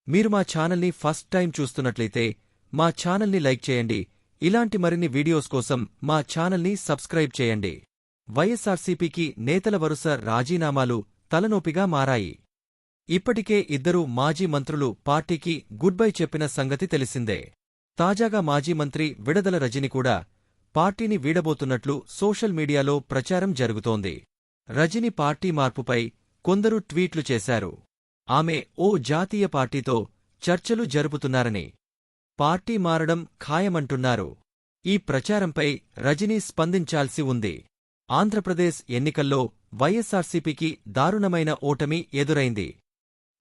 మీరు మా ఛానల్ని ఫస్ట్ టైం చూస్తున్నట్లయితే మా ఛానల్ని లైక్ చేయండి. ఇలాంటి మరిన్ని వీడియోస్ కోసం మా ఛానల్ని సబ్స్క్రైబ్ చేయండి. వైఎస్సార్సీపీకి నేతల వరుస రాజీనామాలు తలనొప్పిగా మారాయి. ఇప్పటికే ఇద్దరు మాజీ మంత్రులు పార్టీకి గుడ్ బై చెప్పిన సంగతి తెలిసిందే. తాజాగా మాజీ మంత్రి విడదల రజని కూడా పార్టీని వీడబోతున్నట్లు సోషల్ మీడియాలో ప్రచారం జరుగుతోంది. రజని పార్టీ మార్పుపై కొందరు ట్వీట్లు చేశారు. ఆమె ఓ జాతీయ పార్టీతో చర్చలు జరుపుతున్నారని, పార్టీ మారడం ఖాయమంటున్నారు. ఈ ప్రచారంపై రజని స్పందించాల్సి ఉంది. ఆంధ్రప్రదేశ్ ఎన్నికల్లో వైఎస్సార్సీపీకి దారుణమైన ఓటమి ఎదురైంది.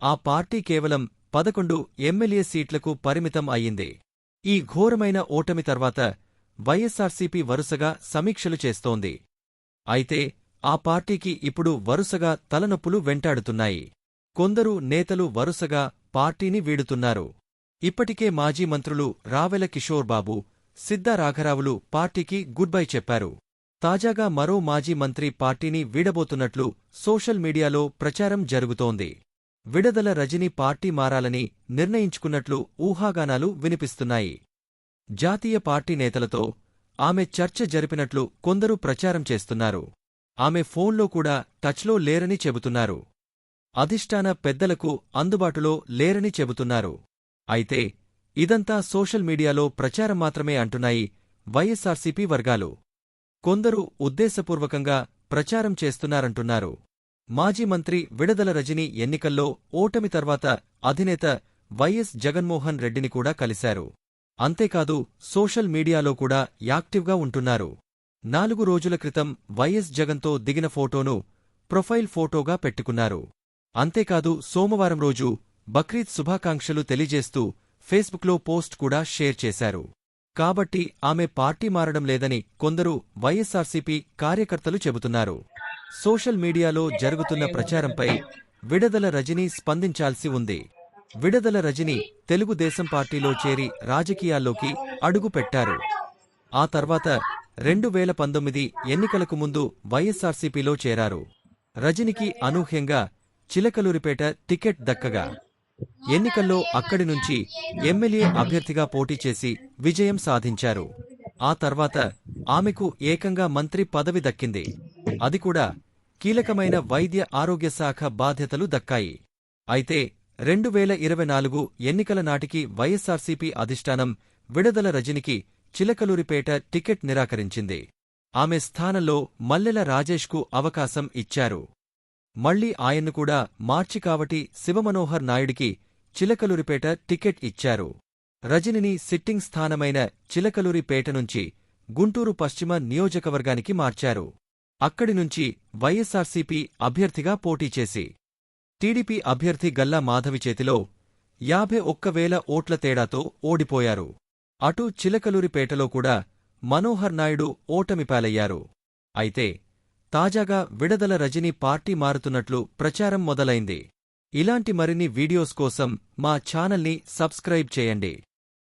ఆ పార్టీ కేవలం 11 ఎమ్మెల్యే సీట్లకు పరిమితం అయ్యింది. ఈ ఘోరమైన ఓటమి తర్వాత వైఎస్సార్సీపీ వరుసగా సమీక్షలు చేస్తోంది. అయితే ఆ పార్టీకి ఇప్పుడు వరుసగా తలనొప్పులు వెంటాడుతున్నాయి. కొందరు నేతలు వరుసగా పార్టీని వీడుతున్నారు. ఇప్పటికే మాజీ మంత్రులు రావెల కిషోర్ బాబు, సిద్ధా రాఘరావులు పార్టీకి గుడ్ బై చెప్పారు. తాజాగా మరో మాజీ మంత్రి పార్టీని వీడబోతున్నట్లు సోషల్ మీడియాలో ప్రచారం జరుగుతోంది. విడదల రజని పార్టీ మారాలని నిర్ణయించుకున్నట్లు ఊహాగానాలు వినిపిస్తున్నాయి. జాతీయ పార్టీ నేతలతో ఆమె చర్చ జరిపినట్లు కొందరు ప్రచారం చేస్తున్నారు. ఆమె ఫోన్లో కూడా టచ్లో లేరని చెబుతున్నారు. అధిష్టాన పెద్దలకు అందుబాటులో లేరని చెబుతున్నారు. అయితే ఇదంతా సోషల్ మీడియాలో ప్రచారం మాత్రమే అంటున్నాయి వైఎస్సార్సీపీ వర్గాలు. కొందరు ఉద్దేశపూర్వకంగా ప్రచారం చేస్తున్నారంటున్నారు. మాజీ మంత్రి విడదల రజని ఎన్నికల్లో ఓటమి తర్వాత అధినేత వైఎస్ జగన్మోహన్ రెడ్డిని కూడా కలిశారు. అంతేకాదు సోషల్ మీడియాలో కూడా యాక్టివ్గా ఉంటున్నారు. 4 రోజుల క్రితం వైఎస్ జగన్తో దిగిన ఫోటోను ప్రొఫైల్ ఫోటోగా పెట్టుకున్నారు. అంతేకాదు సోమవారం రోజు బక్రీద్ శుభాకాంక్షలు తెలియజేస్తూ ఫేస్బుక్లో పోస్ట్ కూడా షేర్ చేశారు. కాబట్టి ఆమె పార్టీ మారడం లేదని కొందరు వైఎస్సార్సీపీ కార్యకర్తలు చెబుతున్నారు. సోషల్ మీడియాలో జరుగుతున్న ప్రచారంపై విడదల రజని స్పందించాల్సి ఉంది. విడదల రజని తెలుగుదేశం పార్టీలో చేరి రాజకీయాల్లోకి అడుగుపెట్టారు. ఆ తర్వాత 2019 ఎన్నికలకు ముందు వైఎస్సార్సీపీలో చేరారు. రజనికి అనూహ్యంగా చిలకలూరిపేట టికెట్ దక్కగా ఎన్నికల్లో అక్కడి నుంచి ఎమ్మెల్యే అభ్యర్థిగా పోటీ చేసి విజయం సాధించారు. ఆ తర్వాత ఆమెకు ఏకంగా మంత్రి పదవి దక్కింది. అది కూడా కీలకమైన వైద్య ఆరోగ్య శాఖ బాధ్యతలు దక్కాయి. అయితే 2024 ఎన్నికల నాటికి వైఎస్సార్సీపీ అధిష్టానం విడదల రజనికి చిలకలూరిపేట టికెట్ నిరాకరించింది. ఆమె స్థానంలో మల్లెల రాజేష్కు అవకాశం ఇచ్చారు. మళ్లీ ఆయన్ను కూడా మార్చి కావటి శివమనోహర్ నాయుడికి చిలకలూరిపేట టికెట్ ఇచ్చారు. రజనిని సిట్టింగ్ స్థానమైన చిలకలూరిపేట నుంచి గుంటూరు పశ్చిమ నియోజకవర్గానికి మార్చారు. అక్కడి నుంచి వైఎస్సార్సీపీ అభ్యర్థిగా పోటీ చేసి టీడీపీ అభ్యర్థి గల్లా మాధవి చేతిలో 51,000 ఓట్ల తేడాతో ఓడిపోయారు. అటు చిలకలూరిపేటలో కూడా మనోహర్ నాయుడు ఓటమి పాలయ్యారు. అయితే తాజాగా విడదల రజని పార్టీ మారుతున్నట్లు ప్రచారం మొదలైంది. ఇలాంటి మరిన్ని వీడియోస్ కోసం మా ఛానల్ని సబ్స్క్రైబ్ చేయండి.